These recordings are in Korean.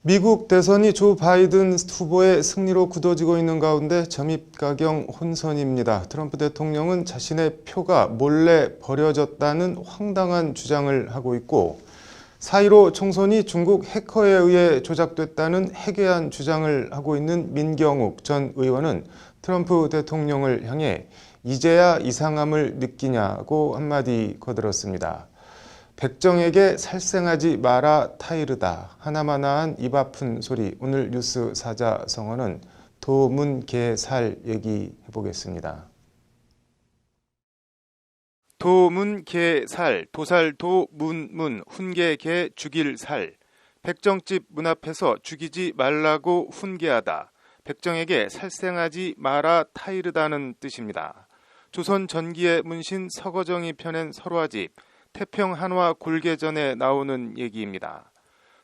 미국 대선이 조 바이든 후보의 승리로 굳어지고 있는 가운데 점입가경 혼선입니다. 트럼프 대통령은 자신의 표가 몰래 버려졌다는 황당한 주장을 하고 있고 4.15 총선이 중국 해커에 의해 조작됐다는 해괴한 주장을 하고 있는 민경욱 전 의원은 트럼프 대통령을 향해 이제야 이상함을 느끼냐고 한마디 거들었습니다. 백정에게 살생하지 마라 타이르다. 하나마나한 입 아픈 소리. 오늘 뉴스 사자성어는 도문개살 얘기해보겠습니다. 도문개살, 도살도 문문, 훈계개 죽일 살. 백정집 문 앞에서 죽이지 말라고 훈계하다. 백정에게 살생하지 마라 타이르다는 뜻입니다. 조선 전기의 문신 서거정이 펴낸 설화집 태평 한화 굴계전에 나오는 얘기입니다.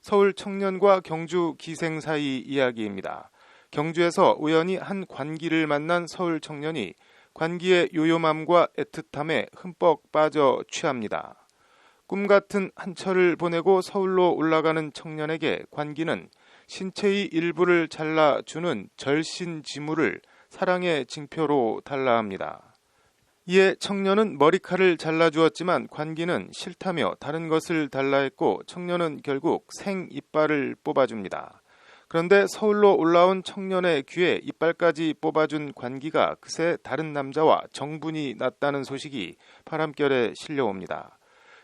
서울 청년과 경주 기생 사이 이야기입니다. 경주에서 우연히 한 관기를 만난 서울 청년이 관기의 요요함과 애틋함에 흠뻑 빠져 취합니다. 꿈같은 한 철을 보내고 서울로 올라가는 청년에게 관기는 신체의 일부를 잘라주는 절신지물을 사랑의 징표로 달라 합니다. 이에 청년은 머리칼을 잘라주었지만 관기는 싫다며 다른 것을 달라 했고 청년은 결국 생이빨을 뽑아줍니다. 그런데 서울로 올라온 청년의 귀에 이빨까지 뽑아준 관기가 그새 다른 남자와 정분이 났다는 소식이 바람결에 실려옵니다.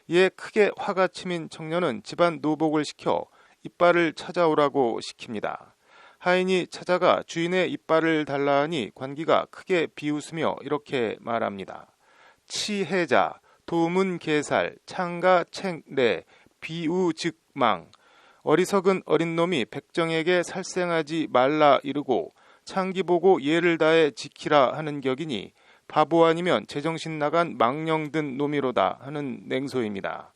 이에 크게 화가 치민 청년은 집안 노복을 시켜 이빨을 찾아오라고 시킵니다. 하인이 찾아가 주인의 이빨을 달라 하니 관기가 크게 비웃으며 이렇게 말합니다. 치해자, 도문개살, 창가챙내, 비우즉망. 어리석은 어린 놈이 백정에게 살생하지 말라 이르고 창기 보고 예를 다해 지키라 하는 격이니 바보 아니면 제정신 나간 망령든 놈이로다 하는 냉소입니다.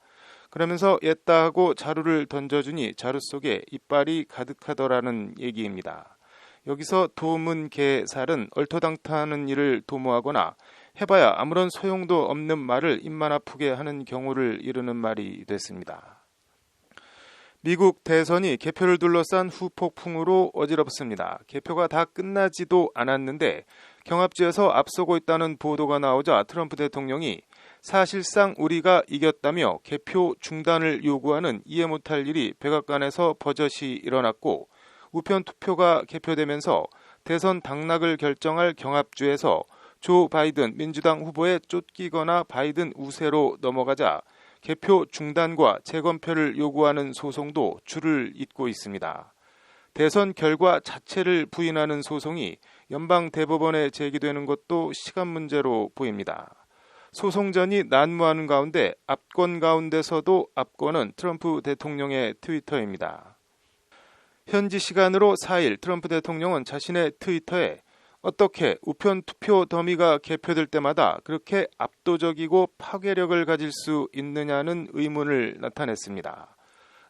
그러면서 옛다 하고 자루를 던져주니 자루 속에 이빨이 가득하더라는 얘기입니다. 여기서 도문개살은 얼토당토하는 일을 도모하거나 해봐야 아무런 소용도 없는 말을 입만 아프게 하는 경우를 이르는 말이 됐습니다. 미국 대선이 개표를 둘러싼 후폭풍으로 어지럽습니다. 개표가 다 끝나지도 않았는데 경합지에서 앞서고 있다는 보도가 나오자 트럼프 대통령이 사실상 우리가 이겼다며 개표 중단을 요구하는 이해 못할 일이 백악관에서 버젓이 일어났고 우편 투표가 개표되면서 대선 당락을 결정할 경합주에서 조 바이든 민주당 후보에 쫓기거나 바이든 우세로 넘어가자 개표 중단과 재검표를 요구하는 소송도 줄을 잇고 있습니다. 대선 결과 자체를 부인하는 소송이 연방 대법원에 제기되는 것도 시간 문제로 보입니다. 소송전이 난무하는 가운데 압권 가운데서도 압권은 트럼프 대통령의 트위터입니다. 현지 시간으로 4일 트럼프 대통령은 자신의 트위터에 어떻게 우편 투표 더미가 개표될 때마다 그렇게 압도적이고 파괴력을 가질 수 있느냐는 의문을 나타냈습니다.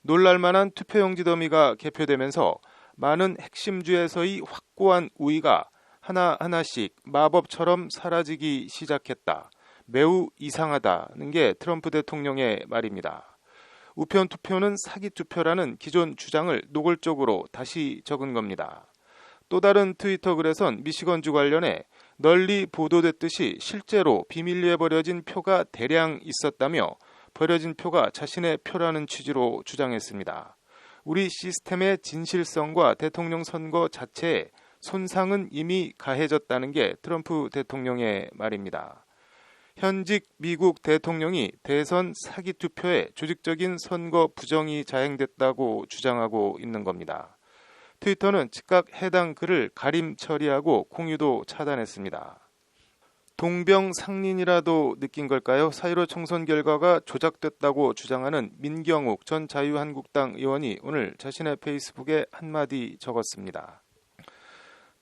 놀랄만한 투표용지 더미가 개표되면서 많은 핵심주에서의 확고한 우위가 하나하나씩 마법처럼 사라지기 시작했다. 매우 이상하다는 게 트럼프 대통령의 말입니다. 우편 투표는 사기 투표라는 기존 주장을 노골적으로 다시 적은 겁니다. 또 다른 트위터 글에선 미시건주 관련해 널리 보도됐듯이 실제로 비밀리에 버려진 표가 대량 있었다며 버려진 표가 자신의 표라는 취지로 주장했습니다. 우리 시스템의 진실성과 대통령 선거 자체에 손상은 이미 가해졌다는 게 트럼프 대통령의 말입니다. 현직 미국 대통령이 대선 사기 투표에 조직적인 선거 부정이 자행됐다고 주장하고 있는 겁니다. 트위터는 즉각 해당 글을 가림 처리하고 공유도 차단했습니다. 동병상린이라도 느낀 걸까요? 4.15 총선 결과가 조작됐다고 주장하는 민경욱 전 자유한국당 의원이 오늘 자신의 페이스북에 한마디 적었습니다.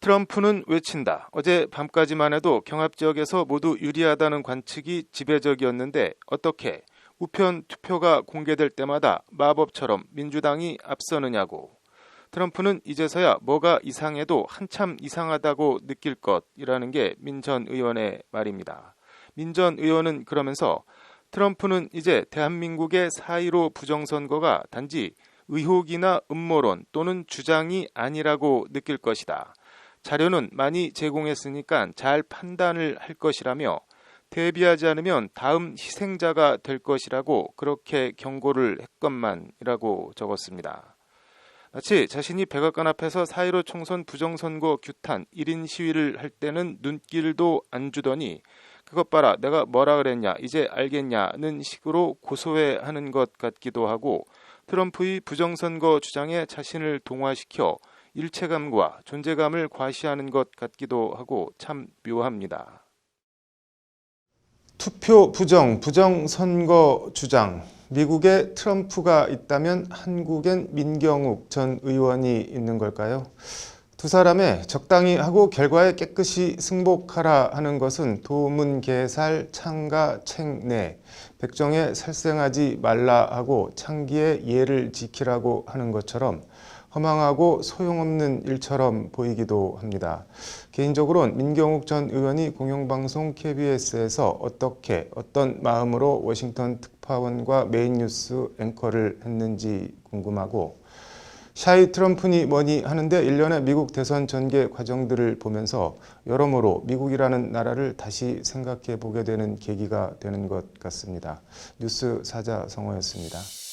트럼프는 외친다. 어제 밤까지만 해도 경합지역에서 모두 유리하다는 관측이 지배적이었는데 어떻게 우편 투표가 공개될 때마다 마법처럼 민주당이 앞서느냐고. 트럼프는 이제서야 뭐가 이상해도 한참 이상하다고 느낄 것이라는 게 민 전 의원의 말입니다. 민 전 의원은 그러면서 트럼프는 이제 대한민국의 4.15 부정선거가 단지 의혹이나 음모론 또는 주장이 아니라고 느낄 것이다. 자료는 많이 제공했으니까 잘 판단을 할 것이라며 대비하지 않으면 다음 희생자가 될 것이라고 그렇게 경고를 했건만이라고 적었습니다. 마치 자신이 백악관 앞에서 4.15 총선 부정선거 규탄 1인 시위를 할 때는 눈길도 안 주더니 그것 봐라 내가 뭐라 그랬냐 이제 알겠냐는 식으로 고소해 하는 것 같기도 하고 트럼프의 부정선거 주장에 자신을 동화시켜 일체감과 존재감을 과시하는 것 같기도 하고 참 묘합니다. 투표 부정선거 주장. 미국에 트럼프가 있다면 한국엔 민경욱 전 의원이 있는 걸까요? 두 사람의 적당히 하고 결과에 깨끗이 승복하라 하는 것은 도문계살 창가 챙내 백정에 살생하지 말라 하고 창기의 예를 지키라고 하는 것처럼 허망하고 소용없는 일처럼 보이기도 합니다. 개인적으로는 민경욱 전 의원이 공영방송 KBS에서 어떤 마음으로 워싱턴 특파원과 메인뉴스 앵커를 했는지 궁금하고 샤이 트럼프니 뭐니 하는데 일련의 미국 대선 전개 과정들을 보면서 여러모로 미국이라는 나라를 다시 생각해 보게 되는 계기가 되는 것 같습니다. 뉴스 사자성어였습니다.